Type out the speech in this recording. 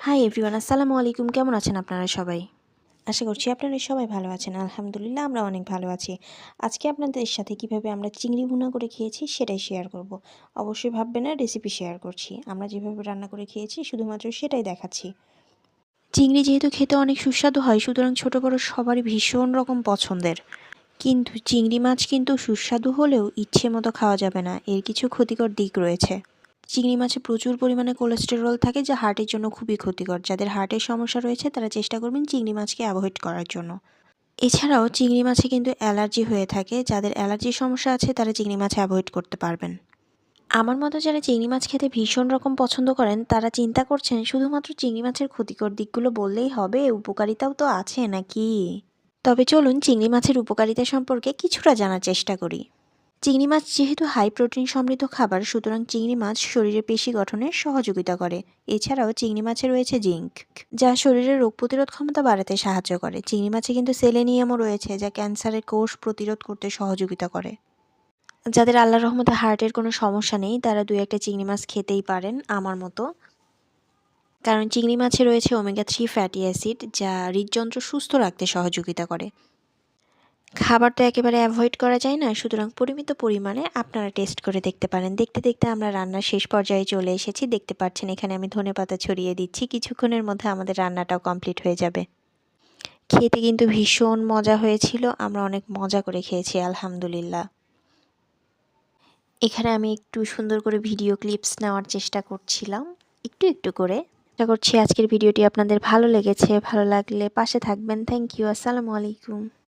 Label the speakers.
Speaker 1: Hi everyone, আসসালামু আলাইকুম। কেমন আছেন আপনারা সবাই? আশা করছি আপনারা সবাই ভালো আছেন। আলহামদুলিল্লাহ আমরা অনেক ভালো আছি। আজকে আপনাদের সাথে কিভাবে আমরা চিংড়ি ভুনা করে খেয়েছি সেটাই শেয়ার করব। অবশ্যই ভাববেন না রেসিপি শেয়ার করছি। আমরা যেভাবে রান্না করে খেয়েছি শুধুমাত্র সেটাই দেখাচ্ছি। চিংড়ি যেহেতু খেতে অনেক সুস্বাদু হয়, সুতরাং ছোট বড় সবারই ভীষণ রকম পছন্দের। কিন্তু চিংড়ি মাছ কিন্তু সুস্বাদু হলেও ইচ্ছে মতো খাওয়া যাবে না, এর কিছু ক্ষতিকর দিক রয়েছে। চিংড়ি মাছে প্রচুর পরিমাণে কোলেস্টেরল থাকে, যা হার্টের জন্য খুবই ক্ষতিকর। যাদের হার্টের সমস্যা রয়েছে তারা চেষ্টা করবেন চিংড়ি মাছকে অ্যাভয়েড করার জন্য। এছাড়াও চিংড়ি মাছে কিন্তু অ্যালার্জি হয়ে থাকে, যাদের অ্যালার্জির সমস্যা আছে তারা চিংড়ি মাছ অ্যাভয়েড করতে পারবেন। আমার মতো যারা চিংড়ি মাছ খেতে ভীষণ রকম পছন্দ করেন তারা চিন্তা করছেন শুধুমাত্র চিংড়ি মাছের ক্ষতিকর দিকগুলো বললেই হবে, উপকারিতাও তো আছে নাকি। তবে চলুন চিংড়ি মাছের উপকারিতা সম্পর্কে কিছুটা জানার চেষ্টা করি। চিংড়ি মাছ যেহেতু হাই প্রোটিন সমৃদ্ধ খাবার, সুতরাং চিংড়ি মাছ শরীরের পেশি গঠনে সহযোগিতা করে। এছাড়াও চিংড়ি মাছে রয়েছে জিঙ্ক, যা শরীরের রোগ প্রতিরোধ ক্ষমতা বাড়াতে সাহায্য করে। চিংড়ি মাছে কিন্তু সেলেনিয়ামও রয়েছে, যা ক্যান্সারের কোষ প্রতিরোধ করতে সহযোগিতা করে। যাদের আল্লাহর রহমতে হার্টের কোনো সমস্যা নেই তারা দুই একটা চিংড়ি মাছ খেতেই পারেন আমার মতো, কারণ চিংড়ি মাছে রয়েছে ওমেগা 3 ফ্যাটি অ্যাসিড, যা হৃদযন্ত্র সুস্থ রাখতে সহযোগিতা করে। খাবার তো একেবারে অ্যাভয়েড করা যায় না, সুতরাং পরিমিত পরিমাণে আপনারা টেস্ট করে দেখতে পারেন। দেখতে দেখতে আমরা রান্নার শেষ পর্যায়ে চলে এসেছি। দেখতে পাচ্ছেন এখানে আমি ধনেপাতা ছড়িয়ে দিচ্ছি। কিছুক্ষণের মধ্যে আমাদের রান্নাটাও কমপ্লিট হয়ে যাবে। খেতে কিন্তু ভীষণ মজা হয়েছিল, আমরা অনেক মজা করে খেয়েছি আলহামদুলিল্লাহ। এখানে আমি একটু সুন্দর করে ভিডিও ক্লিপস নেওয়ার চেষ্টা করছিলাম, একটু একটু করে। আশা করছি আজকের ভিডিওটি আপনাদের ভালো লেগেছে। ভালো লাগলে পাশে থাকবেন। Thank you. আসসালামু আলাইকুম।